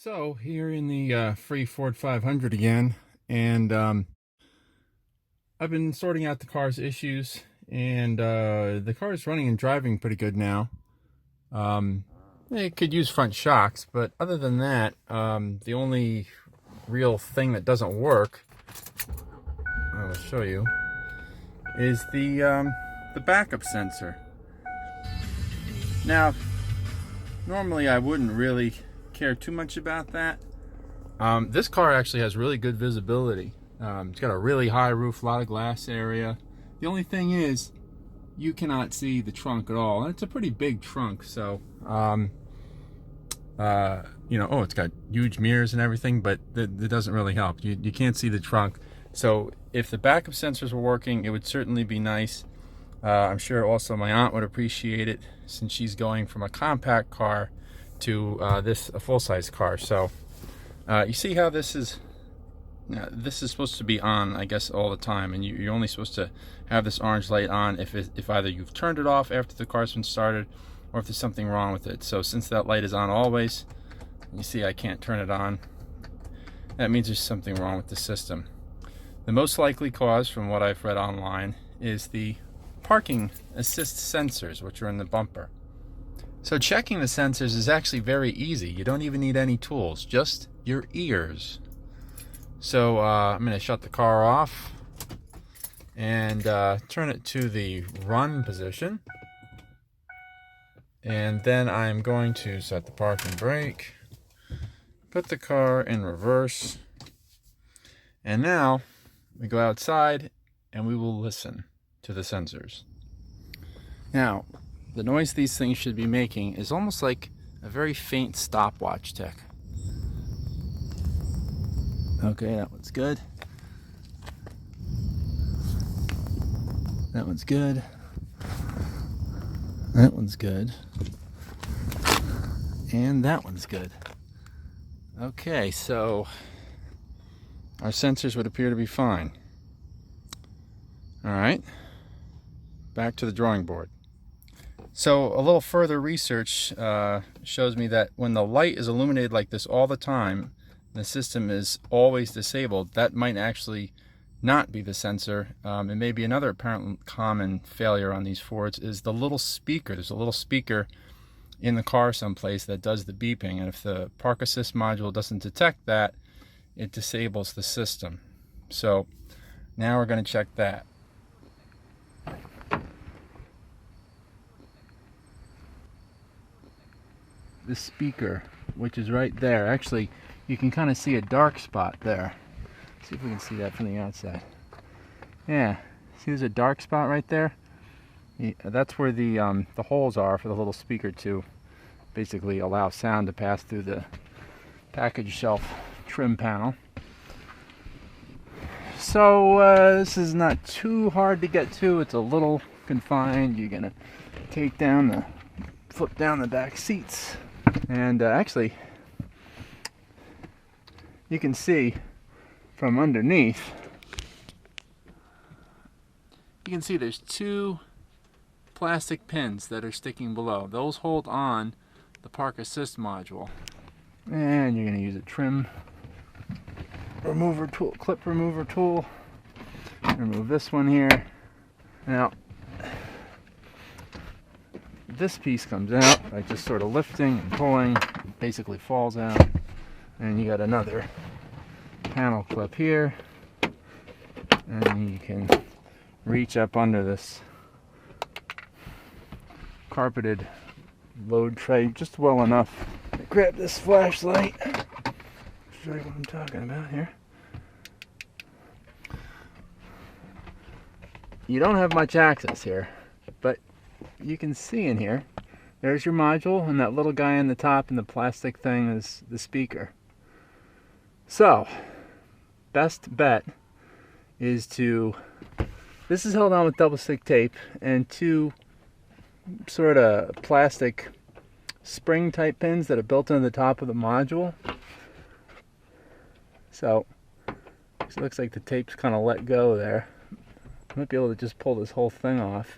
So here in the free Ford 500 again, and I've been sorting out the car's issues, and the car is running and driving pretty good now. Um, it could use front shocks, but other than that, the only real thing that doesn't work, I will show you, is the backup sensor. Now, normally I wouldn't really care too much about that. This car actually has really good visibility. It's got a really high roof, a lot of glass area. The only thing is, you cannot see the trunk at all, and it's a pretty big trunk. So, it's got huge mirrors and everything, but that doesn't really help. You can't see the trunk. So, if the backup sensors were working, it would certainly be nice. I'm sure also my aunt would appreciate it, since she's going from a compact car to a full-size car. So. You see how this is supposed to be on, I guess, all the time, and you're only supposed to have this orange light on if either you've turned it off after the car's been started, or if there's something wrong with it. So since that light is on always, you see I can't turn it on. That means there's something wrong with the system. The most likely cause, from what I've read online, is the parking assist sensors, which are in the bumper. So checking the sensors is actually very easy. You don't even need any tools, just your ears. So I'm going to shut the car off and turn it to the run position. And then I'm going to set the parking brake, put the car in reverse, and now we go outside and we will listen to the sensors. Now, the noise these things should be making is almost like a very faint stopwatch tick. Okay, that one's good. That one's good. That one's good. And that one's good. Okay, so our sensors would appear to be fine. All right, back to the drawing board. So a little further research shows me that when the light is illuminated like this all the time, the system is always disabled. That might actually not be the sensor. It may be another apparent common failure on these Fords is the little speaker. There's a little speaker in the car someplace that does the beeping, and if the park assist module doesn't detect that, it disables the system. So now we're going to check that. The speaker, which is right there. Actually, you can kind of see a dark spot there. See if we can see that from the outside. Yeah, see there's a dark spot right there? That's where the holes are for the little speaker to basically allow sound to pass through the package shelf trim panel. So this is not too hard to get to. It's a little confined. You're gonna flip down the back seats. And actually, you can see from underneath, you can see there's two plastic pins that are sticking below. Those hold on the park assist module. And you're going to use a trim remover tool, clip remover tool. Remove this one here. Now, this piece comes out by just sort of lifting and pulling, basically falls out. And you got another panel clip here, and you can reach up under this carpeted load tray just well enough to grab this flashlight. Show you what I'm talking about here. You don't have much access here, but you can see in here, there's your module, and that little guy on the top in the plastic thing is the speaker. So, best bet is this is held on with double stick tape and two sort of plastic spring type pins that are built into the top of the module. So, it looks like the tape's kind of let go there. I might be able to just pull this whole thing off.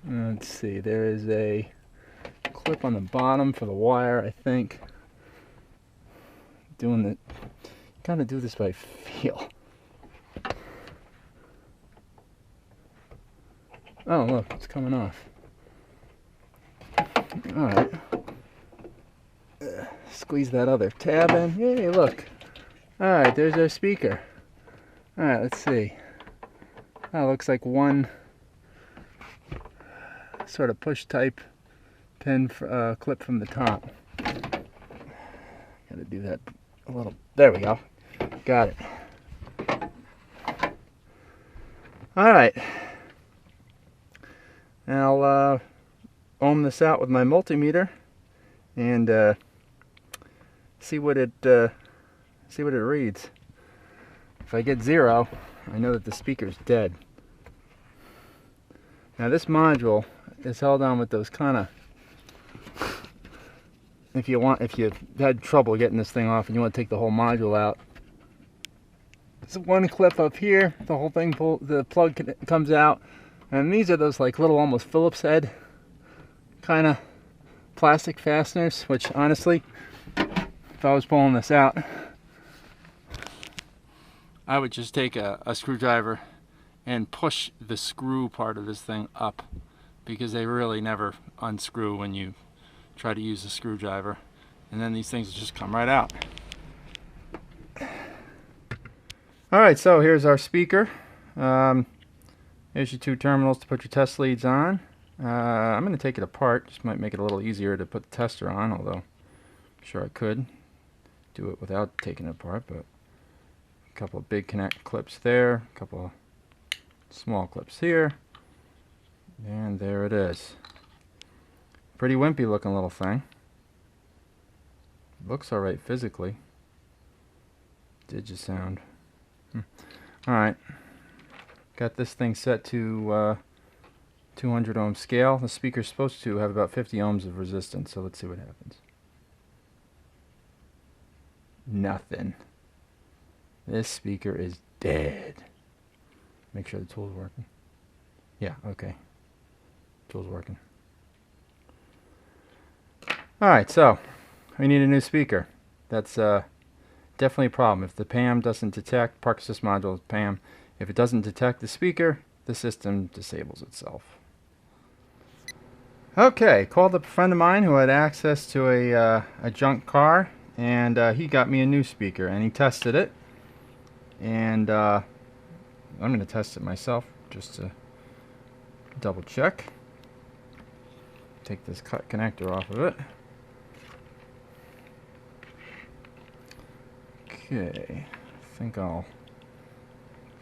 Let's see, there is a clip on the bottom for the wire, I think. doing it. Kind of do this by feel. Oh, look, it's coming off. All right. Squeeze that other tab in. Yay, look. All right, there's our speaker. All right, let's see. Oh, looks like one sort of push type pin clip from the top. Gotta do that a little. There we go. Got it. All right. Now I'll ohm this out with my multimeter and see what it reads. If I get 0, I know that the speaker's dead. Now this module is held on with those kind of, if you had trouble getting this thing off and you want to take the whole module out, it's one clip up here, the whole thing, the plug comes out, and these are those like little almost Phillips head kind of plastic fasteners, which honestly, if I was pulling this out, I would just take a screwdriver and push the screw part of this thing up, because they really never unscrew when you try to use a screwdriver, and then these things just come right out. Alright, so here's our speaker. Here's your 2 terminals to put your test leads on. I'm going to take it apart. Just might make it a little easier to put the tester on, although I'm sure I could do it without taking it apart. But a couple of big connect clips there, a couple of small clips here, and there it is. Pretty wimpy looking little thing. Looks alright physically. Digisound. Alright. Got this thing set to 200 ohm scale. The speaker's supposed to have about 50 ohms of resistance, so let's see what happens. Nothing. This speaker is dead. Make sure the tool's working. Yeah, okay. Tool's working. Alright, so we need a new speaker. That's definitely a problem. If the PAM doesn't detect, Park Assist module PAM, if it doesn't detect the speaker, the system disables itself. Okay, called up a friend of mine who had access to a junk car, and he got me a new speaker, and he tested it. And I'm going to test it myself just to double check. Take this cut connector off of it. Okay, I think I'll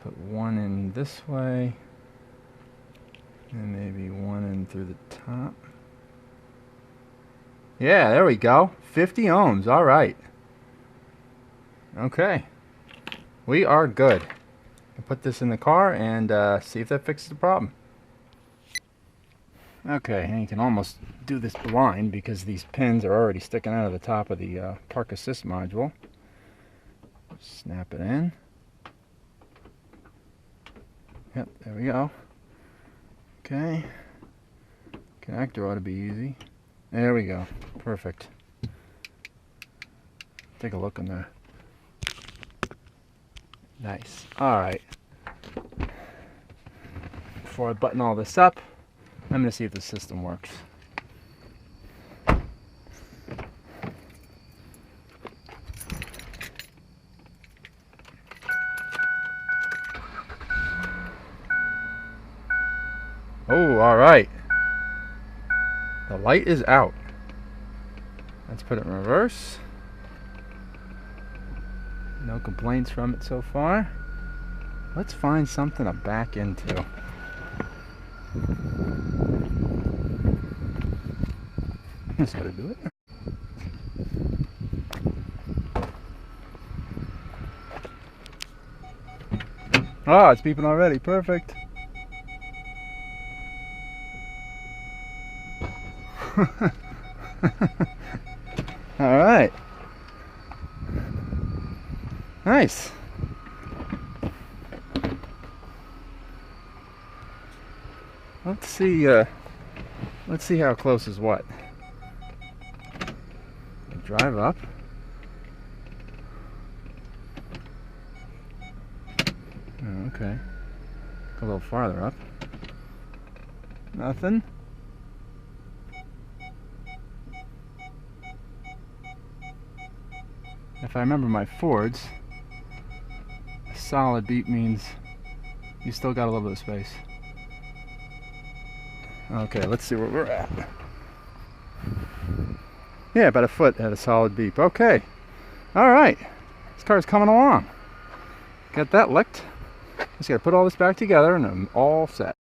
put one in this way, and maybe one in through the top. Yeah, there we go. 50 ohms, all right. Okay, we are good. I'll put this in the car and see if that fixes the problem. Okay, and you can almost do this blind because these pins are already sticking out of the top of the Park Assist module. Snap it in. Yep, there we go. Okay. Connector ought to be easy. There we go. Perfect. Take a look in there. Nice. Alright. Before I button all this up, I'm going to see if the system works. Oh, alright. The light is out. Let's put it in reverse. No complaints from it so far. Let's find something to back into. That's how to do it. Oh, it's beeping already. Perfect. All right. Nice. Let's see how close is what. Drive up. Oh, okay. Go a little farther up. Nothing. If I remember my Fords, a solid beep means you still got a little bit of space. Okay, let's see where we're at. Yeah, about a foot at a solid beep. Okay. All right. This car's coming along. Got that licked. Just got to put all this back together and I'm all set.